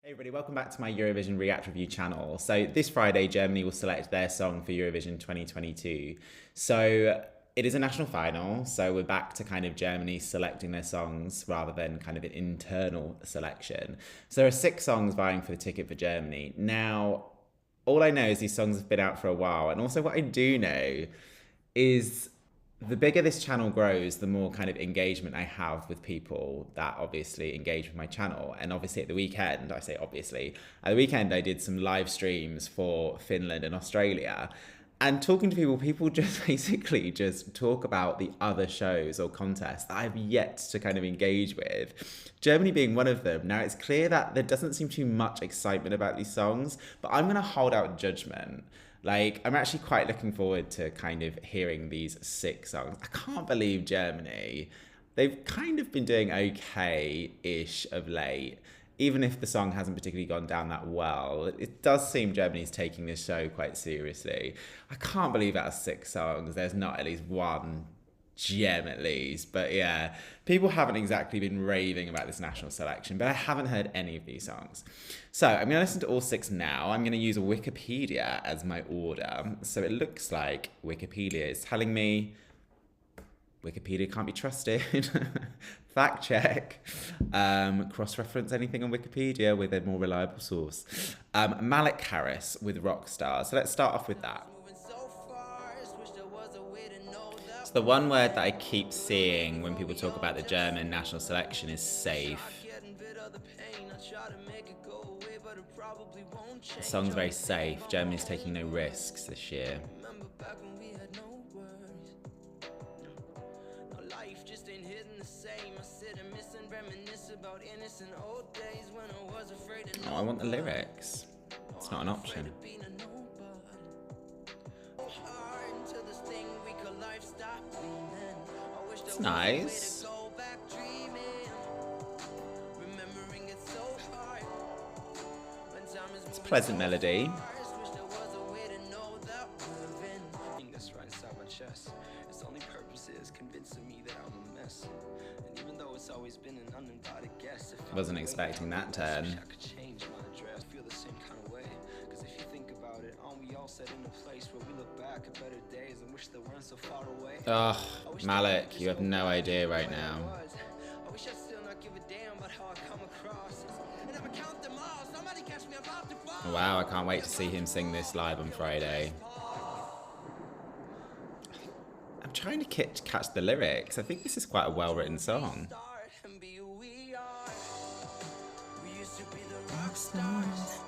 Hey everybody, welcome back to my Eurovision React Review channel. So this Friday, Germany will select their song for Eurovision 2022. So it is a national final, so we're back to kind of Germany selecting their songs rather than kind of an internal selection. So there are 6 songs vying for the ticket for Germany. Now, all I know is these songs have been out for a while, and also what I do know is the bigger this channel grows, the more kind of engagement I have with people that obviously engage with my channel. And obviously at the weekend, I say obviously, at the weekend I did some live streams for Finland and Australia. And talking to people, people just basically just talk about the other shows or contests that I've yet to kind of engage with. Germany being one of them. Now it's clear that there doesn't seem too much excitement about these songs, but I'm going to hold out judgment. Like, I'm actually quite looking forward to kind of hearing these 6 songs. I can't believe Germany. They've kind of been doing okay-ish of late. Even if the song hasn't particularly gone down that well, it does seem Germany's taking this show quite seriously. I can't believe out of 6 songs, there's not at least one gem at least. But yeah, people haven't exactly been raving about this national selection, but I haven't heard any of these songs. So I'm going to listen to all 6 now. I'm going to use Wikipedia as my order. So it looks like Wikipedia is telling me Wikipedia can't be trusted. Fact check. Cross-reference anything on Wikipedia with a more reliable source. Malik Harris with Rockstar. So let's start off with that. So the one word that I keep seeing when people talk about the German national selection is safe. The song's very safe. Germany's taking no risks this year. Oh, I want the lyrics. It's not an option. It's nice. It's a pleasant melody. Wasn't expecting that turn. Ugh, Malik, you have no idea right now. Wow, I can't wait to see him sing this live on Friday. I'm trying to catch the lyrics. I think this is quite a well-written song. Rockstars.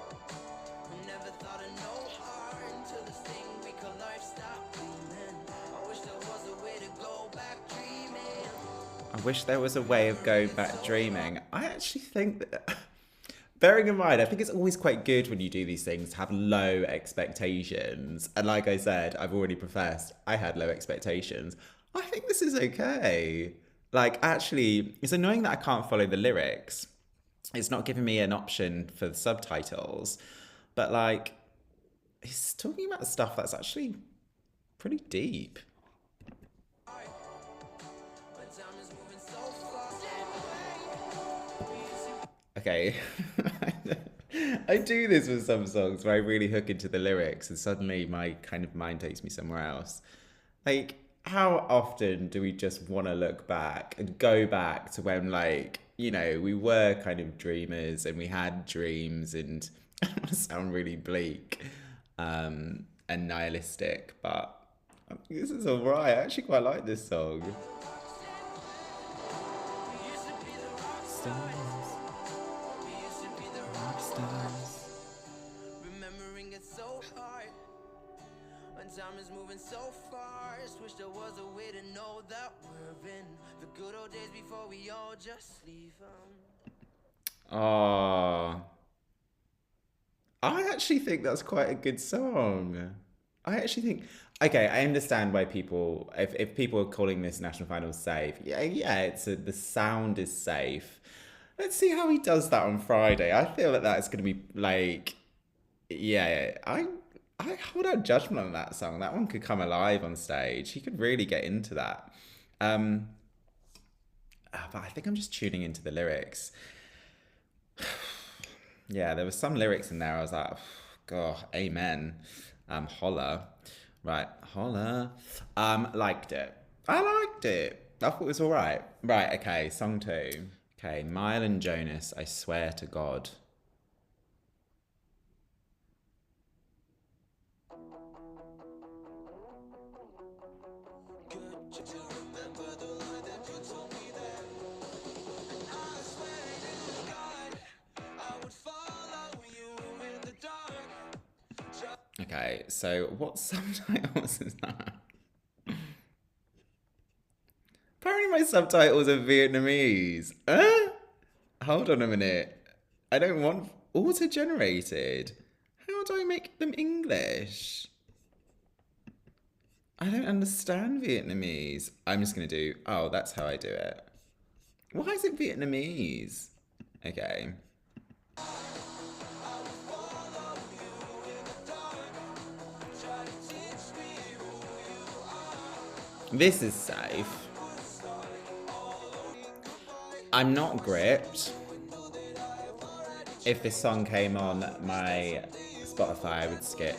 I wish there was a way of going back dreaming. I actually think that, bearing in mind, I think it's always quite good when you do these things to have low expectations. And like I said, I've already professed, I had low expectations. I think this is okay. Like, actually, it's annoying that I can't follow the lyrics. It's not giving me an option for the subtitles. But, like, he's talking about stuff that's actually pretty deep. Okay. I do this with some songs where I really hook into the lyrics and suddenly my kind of mind takes me somewhere else. Like, how often do we just want to look back and go back to when, like, you know, we were kind of dreamers and we had dreams and I don't want to sound really bleak and nihilistic, but this is alright. I actually quite like this song. Stars. Remembering it so hard when time is moving so fast. Wish there was a way to know that we're in the good old days before we all just leave them. Oh, I actually think that's quite a good song. I actually think, okay, I understand why people, if people are calling this national final safe, yeah, the sound is safe. Let's see how he does that on Friday. I feel that that's going to be like, yeah, I hold out judgment on that song. That one could come alive on stage. He could really get into that. Um, but I think I'm just tuning into the lyrics. Yeah, there was some lyrics in there. I was like, God, amen. Holla. Right, holla. Liked it. I liked it. I thought it was all right. Right, okay, song two. Okay, Mile and Jonas, I swear to God. Okay, so what subtitles is that? Apparently my subtitles are Vietnamese. Hold on a minute. I don't want auto-generated. How do I make them English? I don't understand Vietnamese. I'm just gonna do, oh, that's how I do it. Why is it Vietnamese? Okay. This is safe. I'm not gripped. If this song came on my Spotify, I would skip.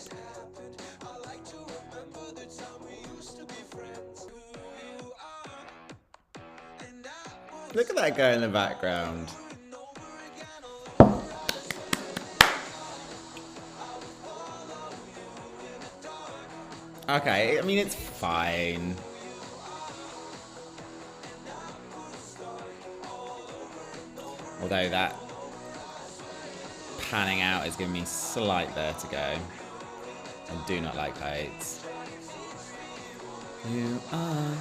Look at that guy in the background. Okay, I mean, it's fine. Although that panning out is giving me slight vertigo. I do not like heights. You are.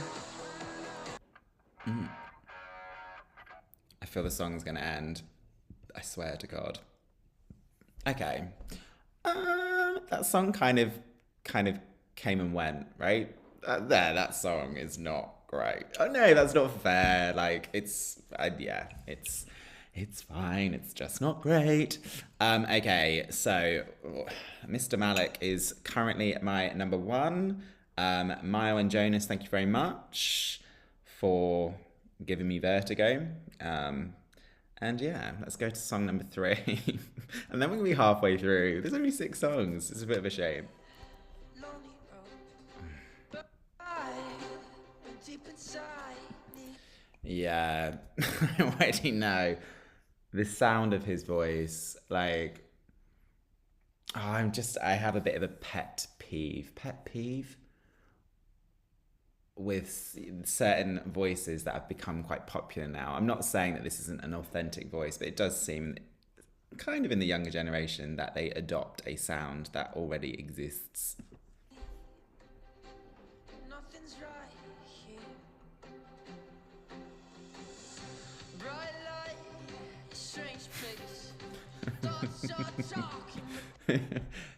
I feel the song's gonna end. I swear to God. Okay. That song kind of came and went, right? That song is not great. Oh no, that's not fair. Like it's fine. It's just not great. Okay, so Mr. Malik is currently my number one. Mile and Jonas, thank you very much for giving me vertigo. And yeah, let's go to song number 3. And then we're gonna be halfway through. There's only 6 songs. It's a bit of a shame. Yeah, I already know the sound of his voice. Like, oh, I have a bit of a pet peeve with certain voices that have become quite popular now. I'm not saying that this isn't an authentic voice, but it does seem kind of in the younger generation that they adopt a sound that already exists. Nothing's right here. Bright light, strange place.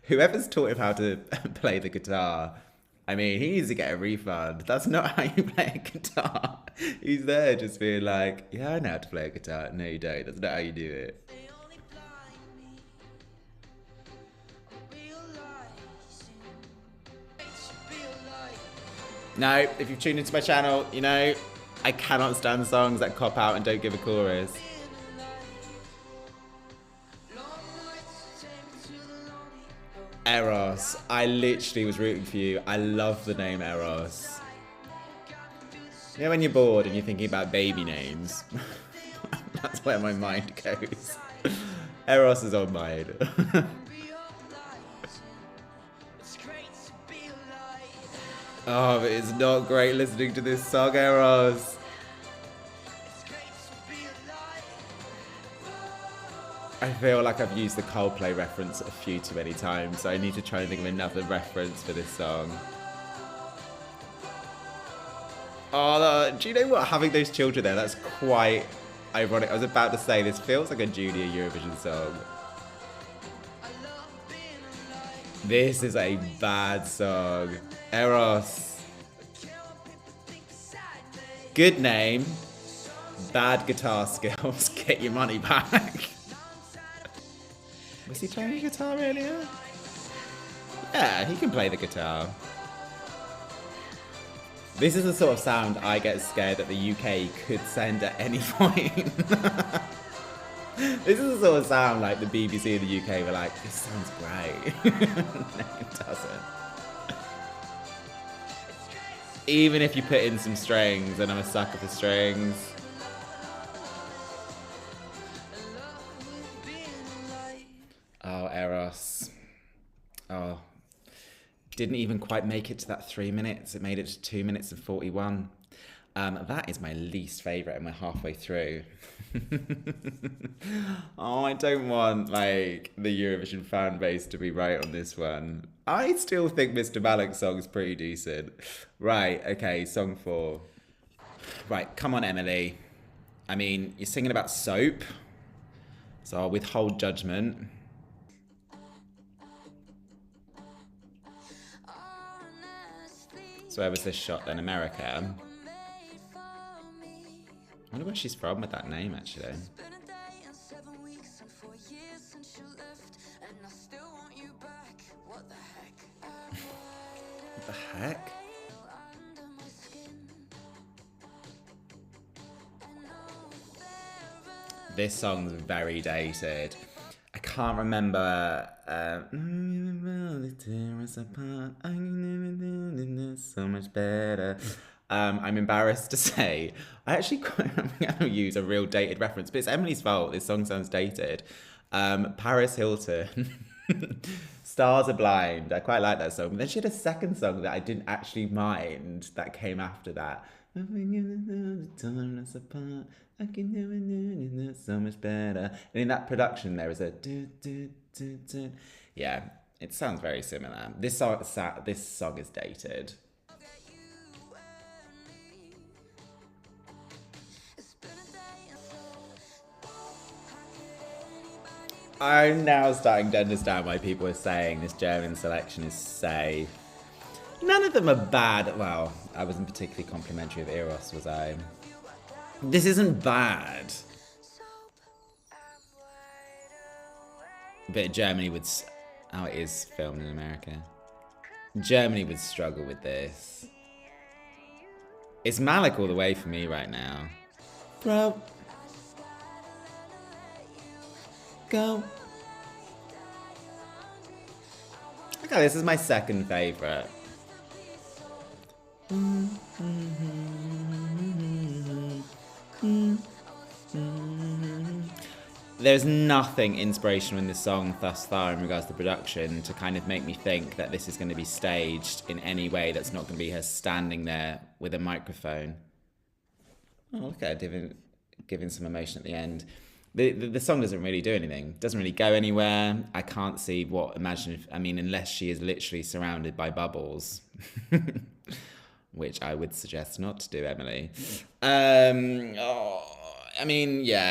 Whoever's taught him how to play the guitar, I mean, he needs to get a refund. That's not how you play a guitar. He's there just being like, yeah, I know how to play a guitar. No, you don't. That's not how you do it. No, if you've tuned into my channel, you know, I cannot stand songs that cop out and don't give a chorus. Eros. I literally was rooting for you. I love the name Eros. You know when you're bored and you're thinking about baby names? That's where my mind goes. Eros is on mine. Oh, but it's not great listening to this song, Eros. I feel like I've used the Coldplay reference a few too many times, so I need to try and think of another reference for this song. Oh, do you know what? Having those children there, that's quite ironic. I was about to say, this feels like a junior Eurovision song. This is a bad song. Eros. Good name. Bad guitar skills. Get your money back. Was he playing the guitar earlier? Yeah, he can play the guitar. This is the sort of sound I get scared that the UK could send at any point. This is the sort of sound like the BBC in the UK were like, this sounds great. No, it doesn't. Even if you put in some strings, and I'm a sucker for strings. Oh, Eros. Oh. Didn't even quite make it to that 3 minutes. It made it to 2 minutes and 41. That is my least favourite, and we're halfway through. Oh, I don't want, like, the Eurovision fan base to be right on this one. I still think Mr. Malik's song is pretty decent. Right, okay, song 4. Right, come on, Emily. I mean, you're singing about soap, so I'll withhold judgment. So where was this shot then? America? I wonder where she's from with that name, actually. What the heck? This song's very dated. I can't remember. So much better. I'm embarrassed to say, I'm going to use a real dated reference, but it's Emily's fault. This song sounds dated. Paris Hilton. Stars Are Blind. I quite like that song. But then she had a second song that I didn't actually mind that came after that. So much better. And in that production, there is a yeah, it sounds very similar. This song is dated. I'm now starting to understand why people are saying this German selection is safe. None of them are bad. Well, I wasn't particularly complimentary of Eros, was I? This isn't bad. But Germany would... Oh, it is filmed in America. Germany would struggle with this. It's Malik all the way for me right now. Bro. Go. Okay, this is my second favourite. There's nothing inspirational in this song thus far in regards to production to kind of make me think that this is going to be staged in any way that's not going to be her standing there with a microphone. Oh, look at her giving some emotion at the end. The song doesn't really do anything. Doesn't really go anywhere. I can't see what unless she is literally surrounded by bubbles. Which I would suggest not to do, Emily. Yeah,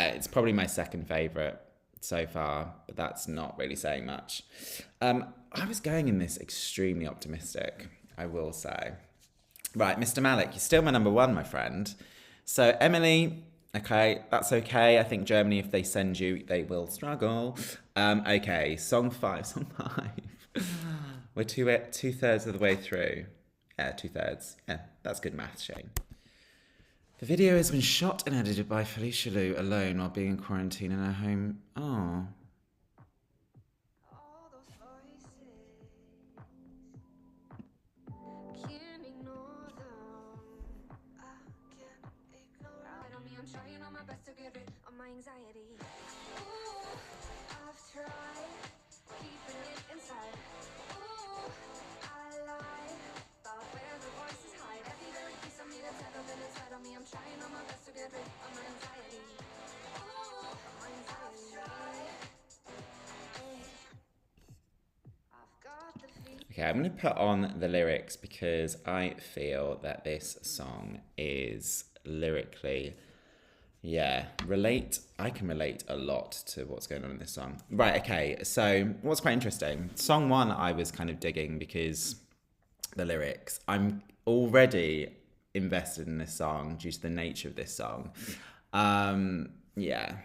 it's probably my second favourite so far, but that's not really saying much. I was going in this extremely optimistic, I will say. Right, Mr. Malik, you're still my number one, my friend. So, Emily, okay, that's okay. I think Germany, if they send you, they will struggle. Okay, song five. We're two-thirds of the way through. Yeah, 2/3. Yeah, that's good maths, Shane. The video has been shot and edited by Felicia Liu alone while being in quarantine in her home. Oh. Okay, I'm going to put on the lyrics because I feel that this song is lyrically, I can relate a lot to what's going on in this song. Right, okay, so what's quite interesting, song 1 I was kind of digging because the lyrics, I'm already invested in this song due to the nature of this song. Yeah,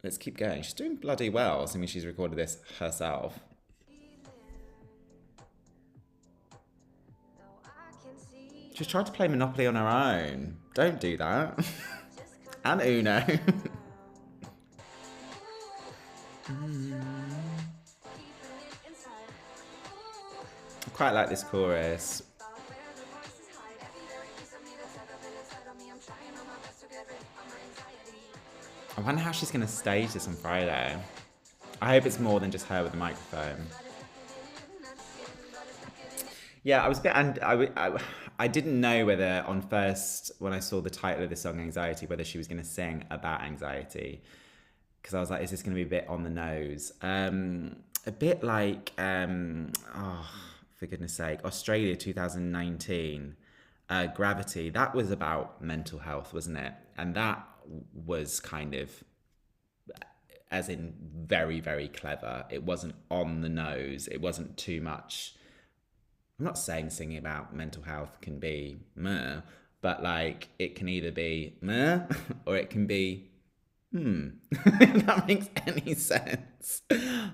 let's keep going. She's doing bloody well, assuming she's recorded this herself. She's tried to play Monopoly on her own. Don't do that. And Uno. I quite like this chorus. I wonder how she's going to stage this on Friday. I hope it's more than just her with the microphone. Yeah, I was a bit, and I didn't know whether on first, when I saw the title of the song, Anxiety, whether she was going to sing about anxiety. Because I was like, is this going to be a bit on the nose? A bit like, oh, for goodness sake, Australia 2019, Gravity. That was about mental health, wasn't it? And that was kind of, as in very, very clever. It wasn't on the nose. It wasn't too much. I'm not saying singing about mental health can be meh, but like it can either be meh or it can be if that makes any sense.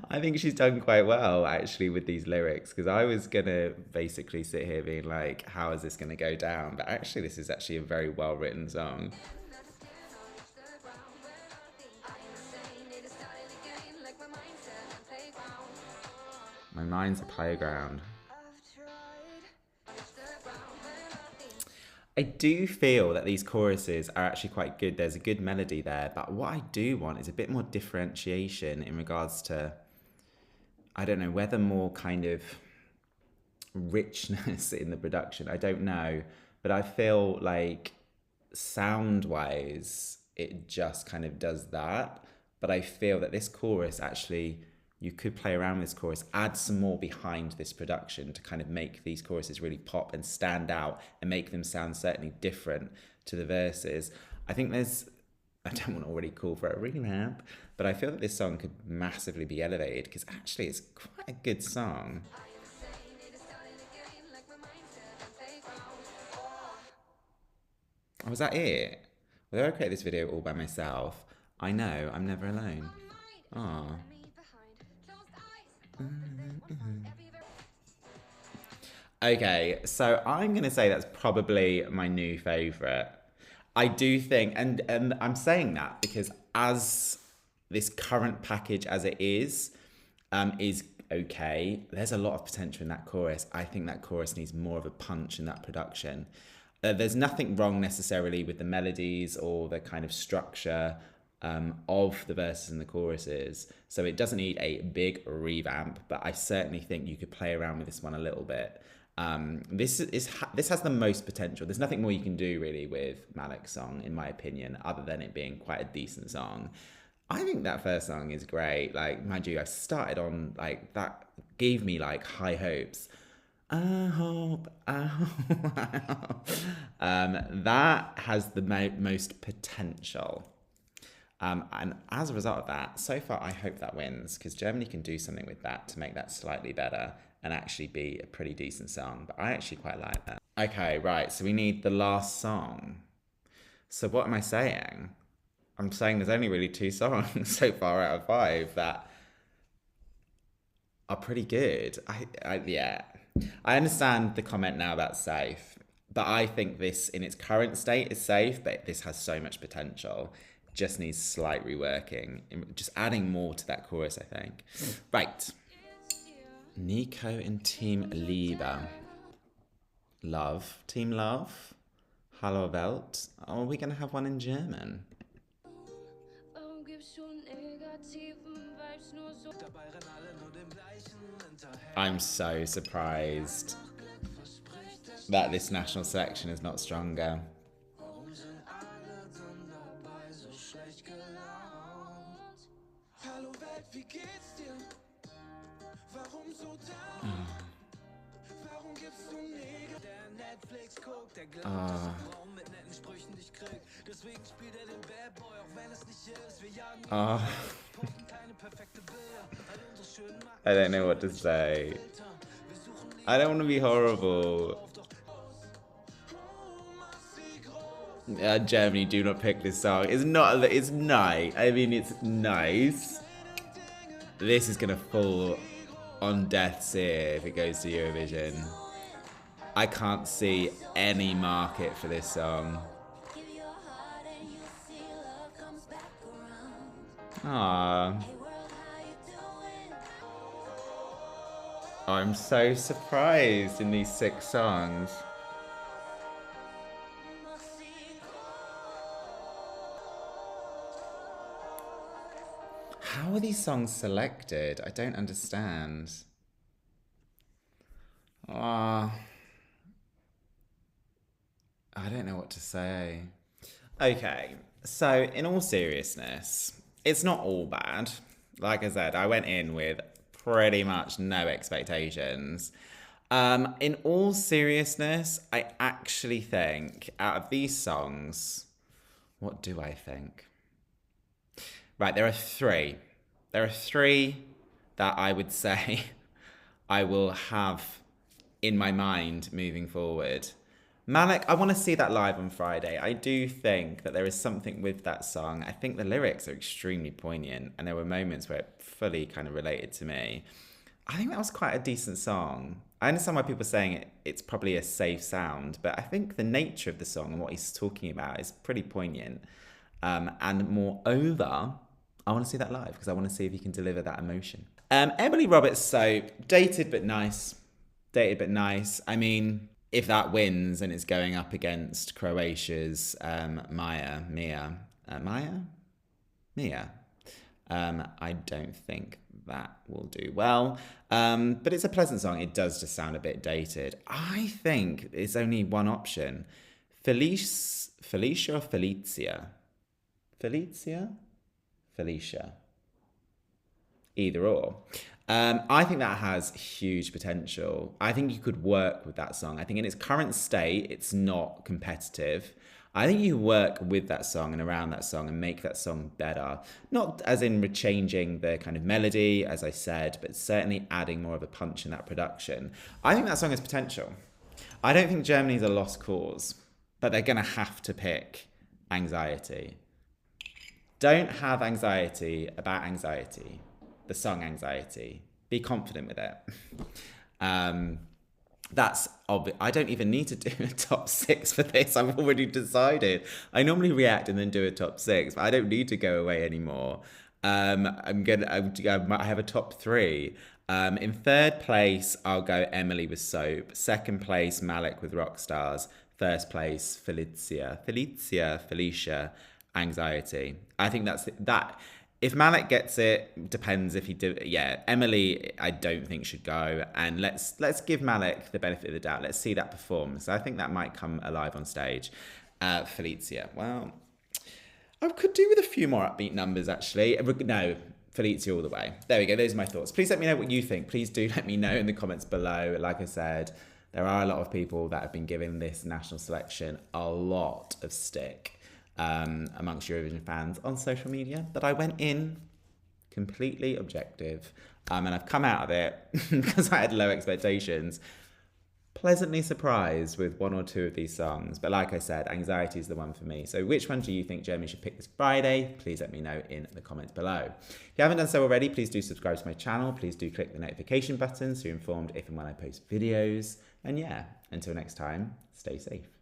I think she's done quite well actually with these lyrics, because I was gonna basically sit here being like, how is this gonna go down? But actually this is actually a very well written song. My mind's a playground. I do feel that these choruses are actually quite good. There's a good melody there, but what I do want is a bit more differentiation in regards to, I don't know, whether more kind of richness in the production. I don't know, but I feel like sound-wise, it just kind of does that. But I feel that this chorus actually, you could play around with this chorus, add some more behind this production to kind of make these choruses really pop and stand out and make them sound certainly different to the verses. I think there's, I don't want to already call for a revamp, but I feel that this song could massively be elevated, because actually it's quite a good song. Oh, was that it? Although I create this video all by myself, I know I'm never alone. Aww. Okay, so I'm gonna say that's probably my new favourite. I do think, and I'm saying that because as this current package as it is okay. There's a lot of potential in that chorus. I think that chorus needs more of a punch in that production. There's nothing wrong necessarily with the melodies or the kind of structure of the verses and the choruses. So it doesn't need a big revamp, but I certainly think you could play around with this one a little bit. This has the most potential. There's nothing more you can do really with Malik's song, in my opinion, other than it being quite a decent song. I think that first song is great. Like, mind you, I started on like that, gave me like high hopes. I hope. That has the most potential. And as a result of that, so far, I hope that wins, because Germany can do something with that to make that slightly better and actually be a pretty decent song. But I actually quite like that. Okay, right. So we need the last song. So what am I saying? I'm saying there's only really 2 songs so far out of 5 that are pretty good. Yeah. I understand the comment now about safe, but I think this in its current state is safe, but this has so much potential. Just needs slight reworking, just adding more to that chorus, I think. Right. Nico and Team Liebe. Love. Team Love. Hallo Welt. Oh, are we going to have one in German? I'm so surprised that this national selection is not stronger. I don't know what to say. I don't want to be horrible. Germany, do not pick this song. It's not. It's nice. I mean, it's nice. This is gonna fall on death's ear if it goes to Eurovision. I can't see any market for this song. Aww. I'm so surprised in these 6 songs. How are these songs selected? I don't understand. Ah, I don't know what to say. Okay, so in all seriousness, it's not all bad. Like I said, I went in with pretty much no expectations. In all seriousness, I actually think out of these songs, what do I think? Right, there are 3. There are 3 that I would say I will have in my mind moving forward. Malik, I want to see that live on Friday. I do think that there is something with that song. I think the lyrics are extremely poignant, and there were moments where it fully kind of related to me. I think that was quite a decent song. I understand why people are saying it's probably a safe sound, but I think the nature of the song and what he's talking about is pretty poignant. And moreover, I want to see that live because I want to see if he can deliver that emotion. Emily Roberts Soap, dated but nice. Dated but nice. I mean, if that wins and it's going up against Croatia's Mia, I don't think that will do well. But it's a pleasant song. It does just sound a bit dated. I think it's only one option. Felicia or Felicia? Felicia. Either or. I think that has huge potential. I think you could work with that song. I think in its current state, it's not competitive. I think you work with that song and around that song and make that song better. Not as in changing the kind of melody, as I said, but certainly adding more of a punch in that production. I think that song has potential. I don't think Germany's a lost cause, but they're going to have to pick Anxiety. Don't have anxiety about anxiety. The song Anxiety. Be confident with it. That's obvious. I don't even need to do a top 6 for this. I've already decided. I normally react and then do a top 6, but I don't need to go away anymore. I have a top 3. In 3rd place, I'll go Emily with Soap. 2nd place, Malik with Rockstars. 1st place, Felicia, Anxiety. I think that's that. If Malik gets it, depends if he do. Yeah, Emily, I don't think should go, and let's give Malik the benefit of the doubt. Let's see that perform. So I think that might come alive on stage. Felicia, well, I could do with a few more upbeat numbers actually. No, Felicia all the way. There we go. Those are my thoughts. Please let me know what you think. Please do let me know in the comments below. Like I said, there are a lot of people that have been giving this national selection a lot of stick. Amongst Eurovision fans on social media, that I went in completely objective, and I've come out of it because I had low expectations, pleasantly surprised with 1 or 2 of these songs. But like I said, Anxiety is the one for me. So which one do you think Germany should pick this Friday? Please let me know in the comments below. If you haven't done so already, please do subscribe to my channel. Please do click the notification button so you're informed if and when I post videos. And yeah, until next time, stay safe.